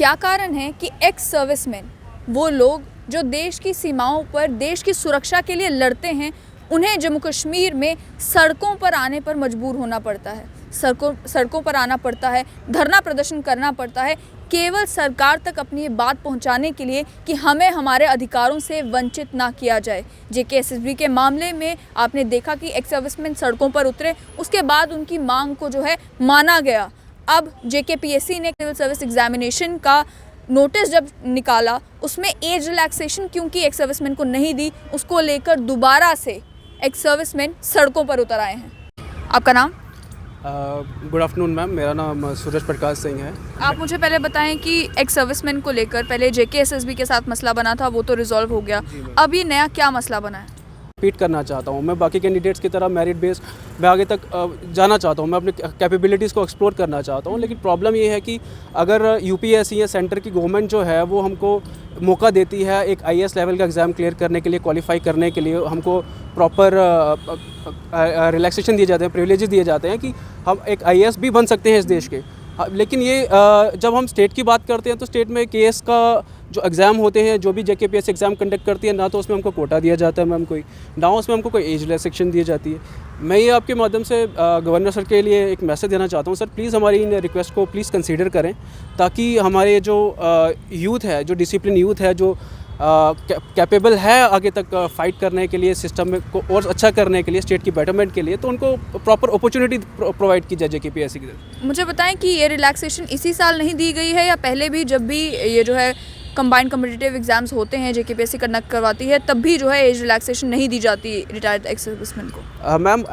क्या कारण है कि एक्स सर्विसमैन, वो लोग जो देश की सीमाओं पर देश की सुरक्षा के लिए लड़ते हैं, उन्हें जम्मू कश्मीर में सड़कों पर आने पर मजबूर होना पड़ता है, सड़कों पर आना पड़ता है, धरना प्रदर्शन करना पड़ता है, केवल सरकार तक अपनी ये बात पहुंचाने के लिए कि हमें हमारे अधिकारों से वंचित ना किया जाए। जेकेएसएसबी के मामले में आपने देखा कि एक्स सर्विसमैन सड़कों पर उतरे, उसके बाद उनकी मांग को जो है माना गया। अब जेकेपीएससी ने सिविल सर्विस एग्जामिनेशन का नोटिस जब निकाला, उसमें एज रिलैक्सेशन क्योंकि एक्स सर्विसमैन को नहीं दी, उसको लेकर दोबारा से एक्स सर्विसमैन सड़कों पर उतर आए हैं। आपका नाम? गुड आफ्टरनून मैम, मेरा नाम सूरज प्रकाश सिंह है। आप मुझे पहले बताएं कि एक्स सर्विसमैन को लेकर पहले जेकेएसएसबी के साथ मसला बना था, वो तो रिजॉल्व हो गया, अब ये नया क्या मसला बना है? रिपीट करना चाहता हूँ मैं बाकी कैंडिडेट्स की तरह मेरिट बेस्ड मैं आगे तक जाना चाहता हूँ, मैं अपनी कैपेबिलिटीज़ को एक्सप्लोर करना चाहता हूँ। लेकिन प्रॉब्लम ये है कि अगर यूपीएससी या सेंटर की गवर्नमेंट जो है वो हमको मौका देती है एक आईएएस लेवल का एग्ज़ाम क्लियर करने के लिए, क्वालिफाई करने के लिए, हमको प्रॉपर रिलैक्सेशन दिए जाते हैं, प्रिविलेजेस दिए जाते हैं कि हम एक आईएएस भी बन सकते हैं इस देश के। लेकिन ये जब हम स्टेट की बात करते हैं तो स्टेट में केएस का जो एग्ज़ाम होते हैं, जो भी जेकेपीएससी एग्ज़ाम कंडक्ट करती है, ना तो उसमें हमको कोटा दिया जाता है मैम कोई, ना उसमें हमको कोई एज रिलैक्सेशन दी जाती है। मैं ये आपके माध्यम से गवर्नर सर के लिए एक मैसेज देना चाहता हूँ, सर प्लीज़ हमारी इन रिक्वेस्ट को प्लीज़ कंसीडर करें, ताकि हमारे जो यूथ है, जो डिसिप्लिन यूथ है, जो कैपेबल है आगे तक फाइट करने के लिए, सिस्टम को और अच्छा करने के लिए, स्टेट की बेटरमेंट के लिए, तो उनको प्रॉपर अपॉर्चुनिटी प्रोवाइड की जाए जेकेपीएससी की तरफ। मुझे बताएं कि ये रिलैक्सेशन इसी साल नहीं दी गई है या पहले भी जब भी ये जो है कंबाइंड कॉम्पिटिटिव एग्जाम्स होते हैं, जेकेपीएससी कंडक्ट करवाती है, तब भी जो है एज रिलैक्सेशन नहीं दी जाती रिटायर्ड एक्स सर्विसमैन को? मैम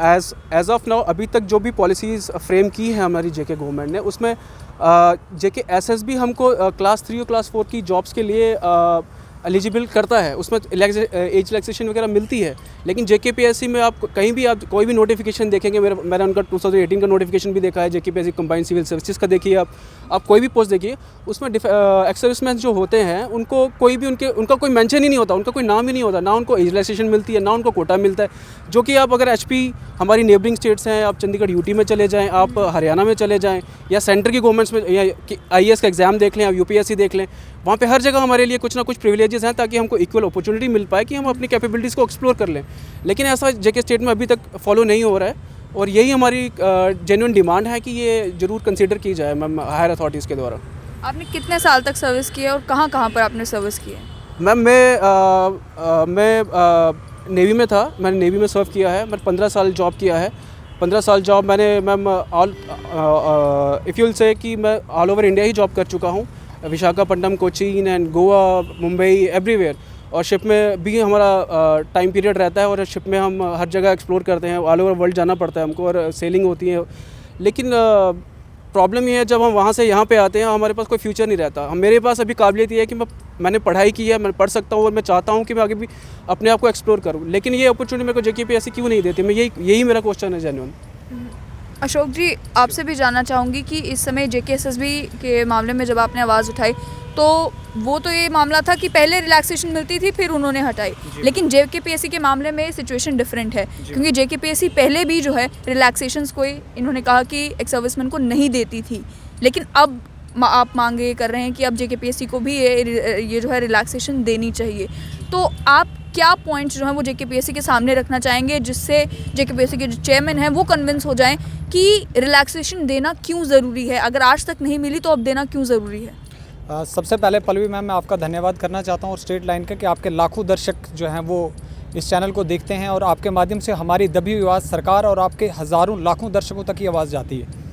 एज ऑफ नाउ अभी तक जो भी पॉलिसीज़ फ्रेम की है हमारी जेके गवर्नमेंट ने, उसमें जेकेएसएसबी हमको क्लास 3 और क्लास 4 की जॉब्स के लिए एलिजिबल करता है, उसमें एज रिलैक्सेशन वगैरह मिलती है। लेकिन जेकेपीएससी में आप कहीं भी आप कोई भी नोटिफिकेशन देखेंगे, मैंने उनका 2018 का नोटिफिकेशन भी देखा है, जेकेपीएससी कंबाइंड सिविल सर्विसेज का देखिए, आप कोई भी पोस्ट देखिए, उसमें एक्स सर्विसमैन जो होते हैं उनको कोई भी उनका कोई मेंशन ही नहीं होता, उनका कोई नाम ही नहीं होता, ना उनको एज रिलैक्सेशन मिलती है, ना उनको कोटा मिलता है। जो कि आप अगर एचपी हमारी नेबरिंग स्टेट्स हैं, आप चंडीगढ़ यूटी में चले जाएँ, आप हरियाणा में चले जाएँ, या सेंटर की गवर्नमेंट्स में, या आईएएस का एग्ज़ाम देख लें, आप यूपीएससी देख लें, वहाँ पे हर जगह हमारे लिए कुछ ना कुछ प्रिविलेजेस हैं, ताकि हमको इक्वल अपॉर्चुनिटी मिल पाए कि हम अपनी कैपेबिलिटीज़ को एक्सप्लोर कर लें। लेकिन ऐसा जेके स्टेट में अभी तक फॉलो नहीं हो रहा है, और यही हमारी जेन्युइन डिमांड है कि ये ज़रूर कंसीडर की जाए मैम हायर अथॉरिटीज़ के द्वारा। आपने कितने साल तक सर्विस की है और कहाँ कहाँ पर आपने सर्विस की है? मैम मैं नेवी में था, मैंने नेवी में सर्व किया है, मैंने 15 साल जॉब किया है। 15 साल जॉब मैंने मैम इफ़ यूल से कि मैं ऑल ओवर इंडिया ही जॉब कर चुका हूँ, विशाखापट्टनम, कोचीन एंड गोवा, मुंबई, एवरीवेयर। और शिप में भी हमारा टाइम पीरियड रहता है, और शिप में हम हर जगह एक्सप्लोर करते हैं, ऑल ओवर वर्ल्ड जाना पड़ता है हमको, और सेलिंग होती है। लेकिन प्रॉब्लम ये है, जब हम वहाँ से यहाँ पे आते हैं हमारे पास कोई फ्यूचर नहीं रहता। मेरे पास अभी काबिलियत ये है कि मैंने पढ़ाई की है, मैं पढ़ सकता हूँ, और मैं चाहता हूँ कि मैं आगे भी अपने आप को एक्सप्लोर करूँ। लेकिन ये अपॉर्चुनिटी मेरे को जेकेपीएससी क्यों नहीं देती? मैं यही मेरा क्वेश्चन है जेन्युइन। अशोक जी, आपसे भी जानना चाहूँगी कि इस समय जेकेएसएसबी के मामले में जब आपने आवाज़ उठाई, तो वो तो ये मामला था कि पहले रिलैक्सेशन मिलती थी, फिर उन्होंने हटाई। लेकिन जेकेपीएससी के मामले में सिचुएशन डिफरेंट है, क्योंकि जेकेपीएससी पहले भी जो है रिलैक्सेशंस कोई इन्होंने कहा कि एक्स सर्विसमैन को नहीं देती थी, लेकिन अब आप मांग ये कर रहे हैं कि अब जेकेपीएससी को भी ये जो है रिलैक्सेशन देनी चाहिए। तो आप क्या पॉइंट्स जो हैं वो जेकेपीएससी के सामने रखना चाहेंगे, जिससे जेकेपीएससी के जो चेयरमैन हैं वो कन्विंस हो जाएं कि रिलैक्सेशन देना क्यों ज़रूरी है? अगर आज तक नहीं मिली तो अब देना क्यों ज़रूरी है? सबसे पहले पल्लवी मैम, मैं आपका धन्यवाद करना चाहता हूँ और स्टेट लाइन का, कि आपके लाखों दर्शक जो हैं वो इस चैनल को देखते हैं, और आपके माध्यम से हमारी दबी हुई आवाज़ सरकार और आपके हज़ारों लाखों दर्शकों तक ये आवाज़ जाती है।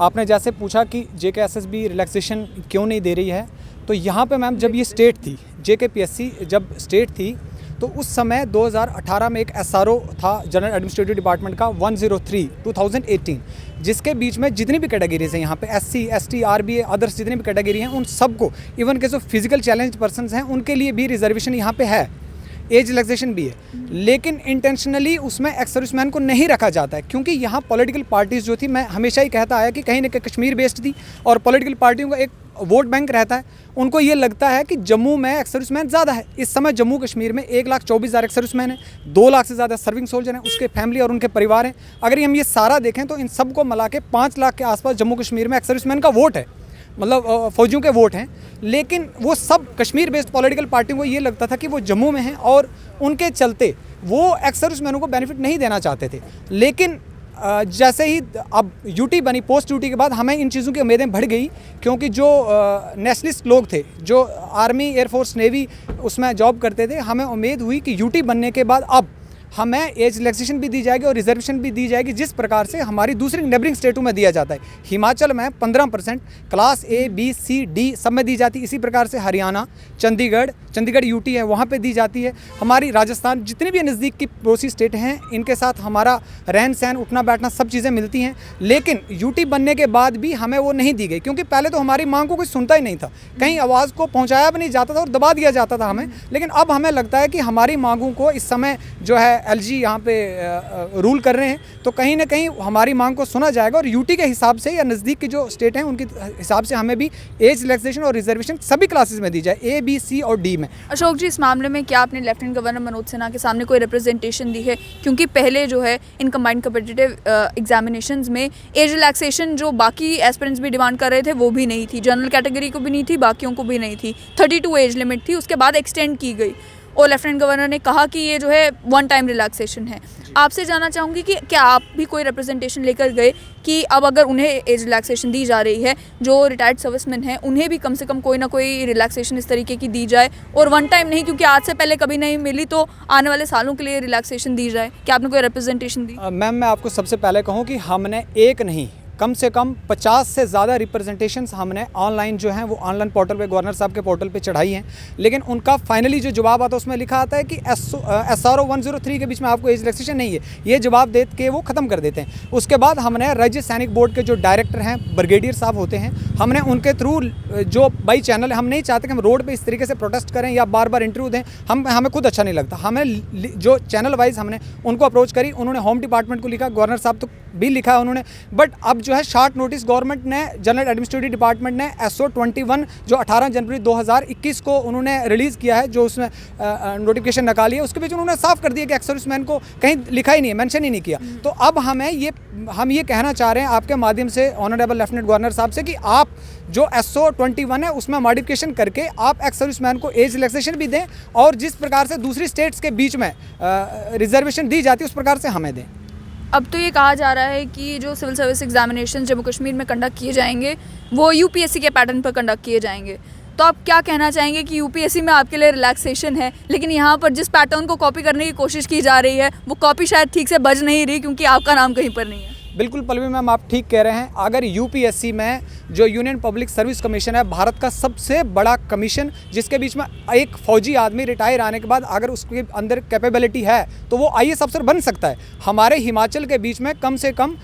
आपने जैसे पूछा कि जेकेएसएसबी रिलैक्सेशन क्यों नहीं दे रही है, तो यहाँ पे मैम जब ये स्टेट थी, जेकेपीएससी जब स्टेट थी, तो उस समय 2018 में एक एसआरओ था जनरल एडमिनिस्ट्रेटिव डिपार्टमेंट का 103 2018, जिसके बीच में जितनी भी कैटेगरीज हैं यहाँ पे, एससी, एसटी, आरबीए, अदर्स जितनी भी कैटेगरी हैं, उन सबको, इवन के जो फिजिकल चैलेंज पर्सनस हैं उनके लिए भी रिजर्वेशन यहाँ पे है, एज रिलैक्सेशन भी है। लेकिन इंटेंशनली उसमें एक्स सर्विसमैन को नहीं रखा जाता है, क्योंकि यहाँ पॉलिटिकल पार्टीज़ जो थी, मैं हमेशा ही कहता आया कि कहीं ना कहीं कश्मीर बेस्ड थी, और पॉलिटिकल पार्टियों का एक वोट बैंक रहता है। उनको ये लगता है कि जम्मू में एक्स सर्विसमैन ज़्यादा है। इस समय जम्मू कश्मीर में 1,24,000 एक्स सर्विसमैन है, 2 लाख से ज़्यादा सर्विंग सोल्जर हैं, उसके फैमिली और उनके परिवार हैं। अगर हम ये सारा देखें तो इन सबको मिला के 5 लाख के आसपास जम्मू कश्मीर में एक्स सर्विसमैन का वोट है। मतलब फौजियों के वोट हैं, लेकिन वो सब कश्मीर बेस्ड पॉलिटिकल पार्टियों को ये लगता था कि वो जम्मू में हैं और उनके चलते वो एक्स सर्विसमैनों को बेनिफिट नहीं देना चाहते थे। लेकिन जैसे ही अब यूटी बनी, पोस्ट यूटी के बाद हमें इन चीज़ों की उम्मीदें बढ़ गई, क्योंकि जो नेशनलिस्ट लोग थे, जो आर्मी, एयरफोर्स, नेवी उसमें जॉब करते थे, हमें उम्मीद हुई कि यूटी बनने के बाद अब हमें एज रिलैक्सेशन भी दी जाएगी और रिजर्वेशन भी दी जाएगी, जिस प्रकार से हमारी दूसरी नेबरिंग स्टेटों में दिया जाता है। हिमाचल में 15% class A, B, C, D सब में दी जाती है। इसी प्रकार से हरियाणा, चंडीगढ़ यूटी है, वहाँ पे दी जाती है। हमारी राजस्थान, जितनी भी नज़दीक की पड़ोसी स्टेट हैं, इनके साथ हमारा रहन सहन, उठना बैठना सब चीज़ें मिलती हैं। लेकिन यूटी बनने के बाद भी हमें वो नहीं दी गई, क्योंकि पहले तो हमारी मांग को कोई सुनता ही नहीं था, कहीं आवाज़ को पहुँचाया भी नहीं जाता था और दबा दिया जाता था हमें। लेकिन अब हमें लगता है कि हमारी मांगों को इस समय जो है एलजी यहाँ पे रूल कर रहे हैं, तो कहीं ना कहीं हमारी मांग को सुना जाएगा और यूटी के हिसाब से या नज़दीक के जो स्टेट हैं उनके हिसाब से हमें भी एज रिलैक्सेशन और रिजर्वेशन सभी क्लासेस में दी जाए, ए, बी, सी और डी में। अशोक जी, इस मामले में क्या आपने लेफ्टिनेंट गवर्नर मनोज सिन्हा के सामने कोई रिप्रेजेंटेशन दी है? क्योंकि पहले जो है इन कंबाइंड कॉम्पिटिटिव एग्जामिनेशंस में एज रिलैक्सेशन जो बाकी एस्पिरेंट्स भी डिमांड कर रहे थे वो भी नहीं थी, जनरल कैटेगरी को भी नहीं थी, बाकियों को भी नहीं थी। 32 एज लिमिट थी, उसके बाद एक्सटेंड की गई और लेफ्टिनेंट गवर्नर ने कहा कि ये जो है वन टाइम रिलैक्सेशन है। आपसे जानना चाहूँगी कि क्या आप भी कोई रिप्रेजेंटेशन लेकर गए कि अब अगर उन्हें एज रिलैक्सेशन दी जा रही है, जो रिटायर्ड सर्विसमैन हैं उन्हें भी कम से कम कोई ना कोई रिलैक्सेशन इस तरीके की दी जाए, और वन टाइम नहीं, क्योंकि आज से पहले कभी नहीं मिली तो आने वाले सालों के लिए रिलैक्सेशन दी जाए। क्या आपने कोई रिप्रेजेंटेशन दी? मैम, मैं आपको सबसे पहले कहूँ कि हमने एक नहीं, कम से कम 50 से ज़्यादा रिप्रेजेंटेशंस हमने ऑनलाइन जो हैं वो ऑनलाइन पोर्टल पे, गवर्नर साहब के पोर्टल पे चढ़ाई हैं। लेकिन उनका फाइनली जो जवाब आता है उसमें लिखा आता है कि SRO 103 के बीच में आपको एज रिलैक्सेशन नहीं है, ये जवाब दे के वो ख़त्म कर देते हैं। उसके बाद हमने राज्य सैनिक बोर्ड के जो डायरेक्टर हैं, ब्रिगेडियर साहब होते हैं, हमने उनके थ्रू जो बाई चैनल, हम नहीं चाहते कि हम रोड पर इस तरीके से प्रोटेस्ट करें या बार बार इंटरव्यू दें, हमें खुद अच्छा नहीं लगता। हमें जो चैनल वाइज हमने उनको अप्रोच करी, उन्होंने होम डिपार्टमेंट को लिखा, गवर्नर साहब तो भी लिखा है उन्होंने, बट अब जो है शॉर्ट नोटिस गवर्नमेंट ने, जनरल एडमिनिस्ट्रेटिव डिपार्टमेंट ने SO 21 जो 18 जनवरी 2021 को उन्होंने रिलीज़ किया है, जो उसमें नोटिफिकेशन निकाली है, उसके बीच उन्होंने साफ कर दिया कि एक्स सर्विसमैन को कहीं लिखा ही नहीं है, मेंशन ही नहीं किया। तो अब हम ये कहना चाह रहे हैं आपके माध्यम से ऑनरेबल लेफ्टिनेंट गवर्नर साहब से कि आप जो SO 21 है उसमें मॉडिफिकेशन करके आप एक्स सर्विसमैन को एज रिलैक्सेशन भी दें, और जिस प्रकार से दूसरी स्टेट्स के बीच में रिजर्वेशन दी जाती है उस प्रकार से हमें दें। अब तो ये कहा जा रहा है कि जो civil service examination Jammu Kashmir में कंडक्ट किए जाएंगे वो यूपीएससी के पैटर्न पर कंडक्ट किए जाएंगे, तो आप क्या कहना चाहेंगे कि यूपीएससी में आपके लिए रिलैक्सेशन है, लेकिन यहाँ पर जिस पैटर्न को कॉपी करने की कोशिश की जा रही है वो कॉपी शायद ठीक से बज नहीं रही, क्योंकि आपका नाम कहीं पर नहीं है? बिल्कुल पल्लवी मैम, आप ठीक कह रहे हैं। अगर यूपीएससी में जो यूनियन पब्लिक सर्विस कमीशन है, भारत का सबसे बड़ा कमीशन, जिसके बीच में एक फौजी आदमी रिटायर आने के बाद अगर उसके अंदर कैपेबिलिटी है तो वो IAS अफसर बन सकता है। हमारे हिमाचल के बीच में कम से कम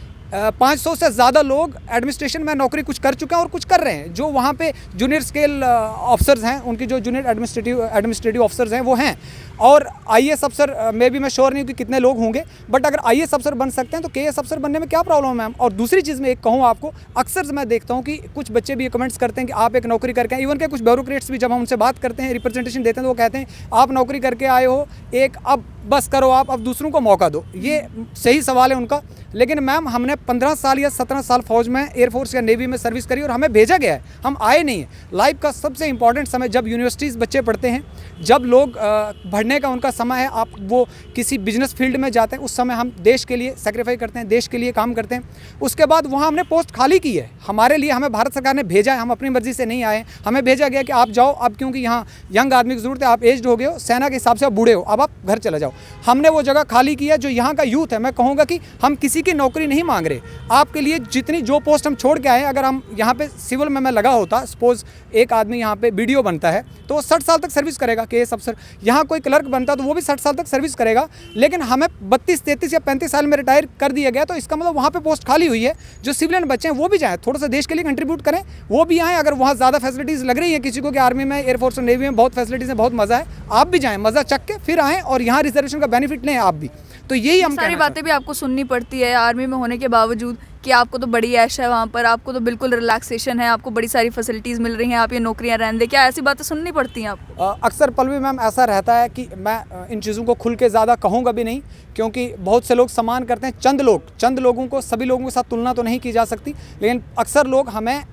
500 से ज़्यादा लोग एडमिनिस्ट्रेशन में नौकरी कुछ कर चुके हैं और कुछ कर रहे हैं। जो वहाँ पे जूनियर स्केल ऑफिसर्स हैं, उनकी जो जूनियर एडमिनिस्ट्रेटिव ऑफिसर्स हैं वो हैं, और IAS अफसर में भी मैं श्योर नहीं हूँ कि कितने लोग होंगे, बट अगर IAS अफसर बन सकते हैं तो KS अफसर बनने में क्या प्रॉब्लम है मैम। और दूसरी चीज़ मैं एक कहूँ आपको, अक्सर मैं देखता हूँ कि कुछ बच्चे भी कमेंट्स करते हैं कि आप एक नौकरी करके आए, इवन के कुछ ब्यूरोक्रेट्स भी जब हम उनसे बात करते हैं, रिप्रेजेंटेशन देते हैं, तो वो कहते हैं आप नौकरी करके आए हो, एक अब बस करो, आप अब दूसरों को मौका दो। ये सही सवाल है उनका, लेकिन मैम हमने 15 साल या 17 साल फौज में, एयरफोर्स या नेवी में सर्विस करी और हमें भेजा गया है, हम आए नहीं हैं। लाइफ का सबसे इंपॉर्टेंट समय जब यूनिवर्सिटीज़ बच्चे पढ़ते हैं, जब लोग पढ़ने का उनका समय है, आप वो किसी बिजनेस फील्ड में जाते हैं, उस समय हम देश के लिए सेक्रीफाई करते हैं, देश के लिए काम करते हैं। उसके बाद वहाँ हमने पोस्ट खाली की है, हमारे लिए हमें भारत सरकार ने भेजा है, हम अपनी मर्जी से नहीं आए, हमें भेजा गया कि आप जाओ, अब क्योंकि यहाँ यंग आदमी की ज़रूरत है, आप एज्ड हो गए हो, सेना के हिसाब से आप बूढ़े हो, अब आप घर चले जाओ। हमने वो जगह खाली की है। जो यहाँ का यूथ है, मैं कहूँगा कि हम किसी की नौकरी नहीं मांग रहे, आपके लिए जितनी जो पोस्ट हम छोड़ के आए, अगर हम यहाँ पे सिविल में मैं लगा होता, सपोज एक आदमी यहाँ पे BDO बनता है तो वो 60 साल तक सर्विस करेगा, KS अफसर, यहाँ कोई क्लर्क बनता तो वो भी 60 साल तक सर्विस करेगा, लेकिन हमें 32, 33 या 35 साल में रिटायर कर दिया गया, तो इसका मतलब वहाँ पे पोस्ट खाली हुई है। जो सिविलियन बच्चे हैं वो भी जाएँ, थोड़ा सा देश के लिए कंट्रीब्यूट करें, वो भी आएँ। अगर वहाँ ज़्यादा फैसिलिटीज़ लग रही है किसी को कि आर्मी में, एयरफोर्स और नेवी में बहुत फैसिलिटीज़ हैं, बहुत मज़ा है, आप भी जाएँ, मज़ा चख के फिर आएँ और यहाँ रिजर्वेशन का बेनिफिट लें आप भी। तो यही हम सारी बातें भी आपको सुननी पड़ती है आर्मी में होने के बावजूद, कि आपको तो बड़ी ऐश है वहाँ पर, आपको तो बिल्कुल रिलैक्सेशन है, आपको बड़ी सारी फैसिलिटीज़ मिल रही हैं, आप ये नौकरियाँ रहने दें, क्या ऐसी बातें सुननी पड़ती हैं आपको? अक्सर पल्लवी मैम ऐसा रहता है कि मैं इन चीज़ों को खुल के ज़्यादा कहूँगा भी नहीं, क्योंकि बहुत से लोग सम्मान करते हैं, चंद लोगों को, सभी लोगों के साथ तुलना तो नहीं की जा सकती, लेकिन अक्सर लोग हमें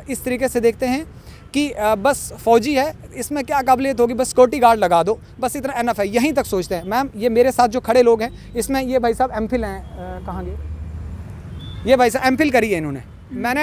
इस तरीके से देखते हैं कि बस फौजी है, इसमें क्या काबिलियत होगी, बस सिक्योरिटी गार्ड लगा दो, बस इतना एनफ है, यहीं तक सोचते हैं। मैम ये मेरे साथ जो खड़े लोग हैं, इसमें ये भाई साहब एमफिल हैं, कहाँ गए ये भाई साहब, एमफिल करी है इन्होंने, मैंने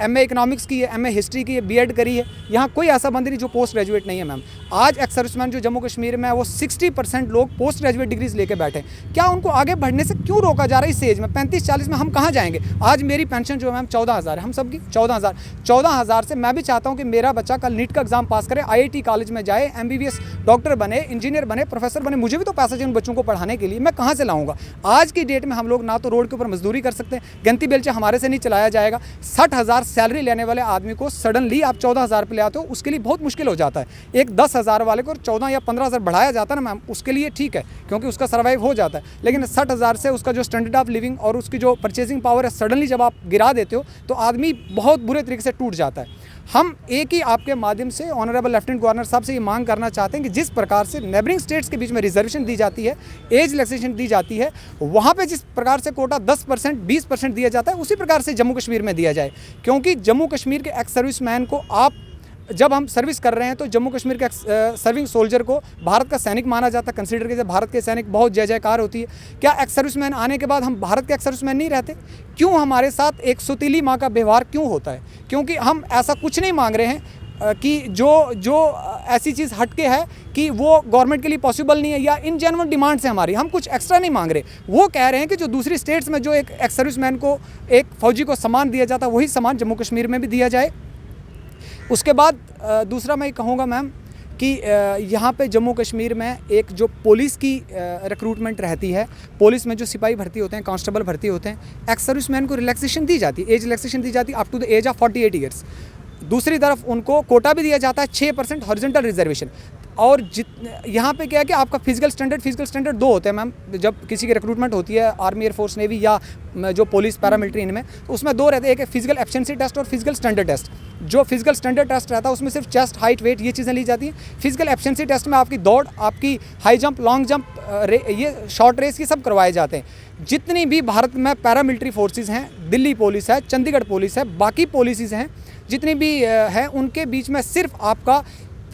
एमए इकोनॉमिक्स की है, एमए हिस्ट्री की है, बीएड करी है, यहाँ कोई ऐसा बंद नहीं जो पोस्ट ग्रेजुएट नहीं है। मैम आज एक्स सर्विसमैन जो जम्मू कश्मीर में है वो 60% लोग पोस्ट ग्रेजुएट डिग्रीज लेके बैठे हैं। क्या उनको आगे बढ़ने से क्यों रोका जा रहा है इस एज में? 35-40 में हम कहाँ जाएंगे? आज मेरी पेंशन जो है मैम 14,000 है, हम सबकी 14,000 से मैं भी चाहता हूँ कि मेरा बच्चा कल नीट का एग्जाम पास करे, IIT कॉलेज में जाए, MBBS डॉक्टर बने, इंजीनियर बने, प्रोफेसर बने, मुझे भी तो पैसा चाहिए उन बच्चों को पढ़ाने के लिए, मैं कहाँ से लाऊंगा? आज की डेट में हम लोग ना तो रोड के ऊपर मजदूरी कर सकते हैं, गंती बेलचा हमारे से नहीं चलाया जाएगा। 60,000 सैलरी लेने वाले आदमी को सडनली आप 14,000 पे ले आते हो, उसके लिए बहुत मुश्किल हो जाता है। एक 10,000 वाले को 14 या 15,000 बढ़ाया जाता है ना मैम, उसके लिए ठीक है क्योंकि उसका सर्वाइव हो जाता है, लेकिन 60,000 से उसका जो स्टैंडर्ड ऑफ लिविंग और उसकी जो परचेजिंग पावर है सडनली जब आप गिरा देते हो तो आदमी बहुत बुरे तरीके से टूट जाता है। हम एक ही आपके माध्यम से ऑनरेबल लेफ्टिनेंट गवर्नर साहब से ये मांग करना चाहते हैं कि जिस प्रकार से नेबरिंग स्टेट्स के बीच में रिजर्वेशन दी जाती है, एज रिलैक्सेशन दी जाती है, वहाँ पे जिस प्रकार से कोटा 10% 20% दिया जाता है, उसी प्रकार से जम्मू कश्मीर में दिया जाए। क्योंकि जम्मू कश्मीर के एक्स सर्विसमैन को आप जब हम सर्विस कर रहे हैं तो जम्मू कश्मीर के सर्विंग सोल्जर को भारत का सैनिक माना जाता है, कंसीडर किया, भारत के सैनिक बहुत जय जयकार होती है। क्या एक्स सर्विसमैन आने के बाद हम भारत के एक्स सर्विसमैन नहीं रहते? क्यों हमारे साथ एक सुतीली माँ का व्यवहार क्यों होता है? क्योंकि हम ऐसा कुछ नहीं मांग रहे हैं कि जो ऐसी चीज़ हटके है कि वो गवर्नमेंट के लिए पॉसिबल नहीं है या इन जेन्युइन डिमांड्स है हमारी, हम कुछ एक्स्ट्रा नहीं मांग रहे। वो कह रहे हैं कि जो दूसरी स्टेट्स में जो एक एक्स सर्विसमैन को, एक फौजी को सम्मान दिया जाता है, वही सम्मान जम्मू कश्मीर में भी दिया जाए। उसके बाद दूसरा मैं कहूँगा मैम कि यहाँ पे जम्मू कश्मीर में एक जो पुलिस की रिक्रूटमेंट रहती है, पुलिस में जो सिपाही भर्ती होते हैं, कांस्टेबल भर्ती होते हैं, एक्स सर्विसमैन को रिलैक्सेशन दी जाती है, एज रिलैक्सेशन दी जाती है up to the age of 48 years. दूसरी तरफ उनको कोटा भी दिया जाता है 6% हॉरिजॉन्टल रिजर्वेशन। और यहाँ पे क्या है कि आपका फिजिकल स्टैंडर्ड 2 होते हैं मैम, जब किसी की रिक्रूटमेंट होती है आर्मी, एयरफोर्स, नेवी या जो पुलिस, पैरामिलिट्री, इनमें तो उसमें 2 रहते हैं, एक है फिजिकल एफिशिएंसी टेस्ट और फिजिकल स्टैंडर्ड टेस्ट। जो फिजिकल स्टैंडर्ड टेस्ट रहता है उसमें सिर्फ चेस्ट, हाइट, वेट ये चीज़ें ली जाती हैं। फिजिकल एफिशिएंसी टेस्ट में आपकी दौड़, आपकी हाई जंप, लॉन्ग जंप, ये शॉर्ट रेस, ये सब करवाए जाते हैं। जितनी भी भारत में पैरामिलिट्री फोर्सेज हैं, दिल्ली पुलिस है, चंडीगढ़ पुलिस है, बाकी पुलिसेस हैं जितनी भी हैं, उनके बीच में सिर्फ आपका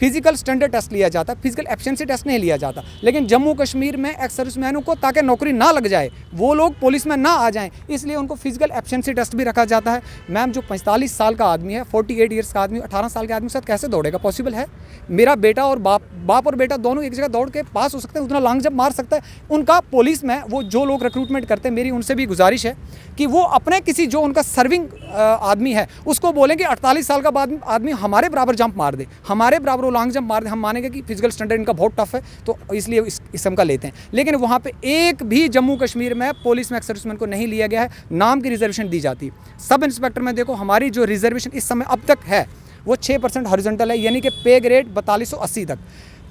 फिजिकल स्टैंडर्ड टेस्ट लिया जाता है, फिजिकल एफिशिएंसी टेस्ट नहीं लिया जाता। लेकिन जम्मू कश्मीर में एक्स सर्विसमैनों को ताकि नौकरी ना लग जाए, वो लोग पुलिस में ना आ जाएं, इसलिए उनको फिजिकल एफिशिएंसी टेस्ट भी रखा जाता है। मैम जो 45 साल का आदमी है, 48 ईयर्स का आदमी, 18 साल के आदमी के साथ कैसे दौड़ेगा? पॉसिबल है? मेरा बेटा और बाप और बेटा दोनों एक जगह दौड़ के पास हो सकते हैं, उतना लॉन्ग जंप मार सकता है। उनका पुलिस में वो जो लोग रिक्रूटमेंट करते हैं, मेरी उनसे भी गुजारिश है कि वो अपने किसी जो उनका सर्विंग आदमी है उसको बोलें कि 48 साल का आदमी हमारे बराबर जंप मार दे, हमारे बराबर वो लॉन्ग जंप मार दे, हम मानेंगे कि फिजिकल स्टैंडर्ड इनका बहुत टफ है, तो इसलिए इस किस्म का लेते हैं। लेकिन वहाँ पे एक भी जम्मू कश्मीर में पुलिस में एक्स सर्विसमैन को नहीं लिया गया है, नाम की रिजर्वेशन दी जाती है। सब इंस्पेक्टर में देखो हमारी जो रिजर्वेशन इस समय अब तक है वो 6% हॉरिजॉन्टल है, यानी कि पे ग्रेड 4280 तक।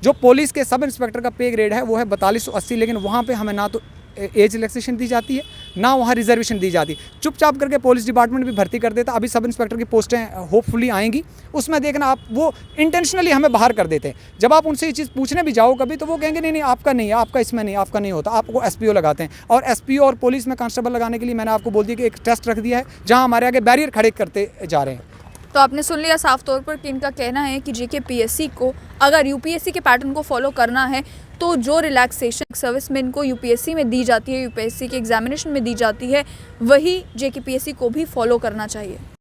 जो पुलिस के सब इंस्पेक्टर का पे ग्रेड है वो है 4280, लेकिन वहाँ पे हमें ना तो एज रिलैक्सेशन दी जाती है, ना वहाँ रिजर्वेशन दी जाती है। चुपचाप करके पुलिस डिपार्टमेंट भी भर्ती कर देता। अभी सब इंस्पेक्टर की पोस्टें होपफुली आएंगी, उसमें देखना आप, वो इंटेंशनली हमें बाहर कर देते हैं। जब आप उनसे ये चीज़ पूछने भी जाओ कभी, तो वो कहेंगे नहीं आपका नहीं है, आपका इसमें नहीं, आपका नहीं होता, आपको SPO लगाते हैं। और SPO और पुलिस में कांस्टेबल लगाने के लिए मैंने आपको बोल दिया कि एक टेस्ट रख दिया है, जहाँ हमारे आगे बैरियर खड़े करते जा रहे हैं। तो आपने सुन लिया साफ तौर पर कि इनका कहना है कि JKPSC को अगर UPSC के पैटर्न को फॉलो करना है तो जो रिलैक्सेशन सर्विसमैन को UPSC में दी जाती है, UPSC के एग्जामिनेशन में दी जाती है, वही JKPSC को भी फॉलो करना चाहिए।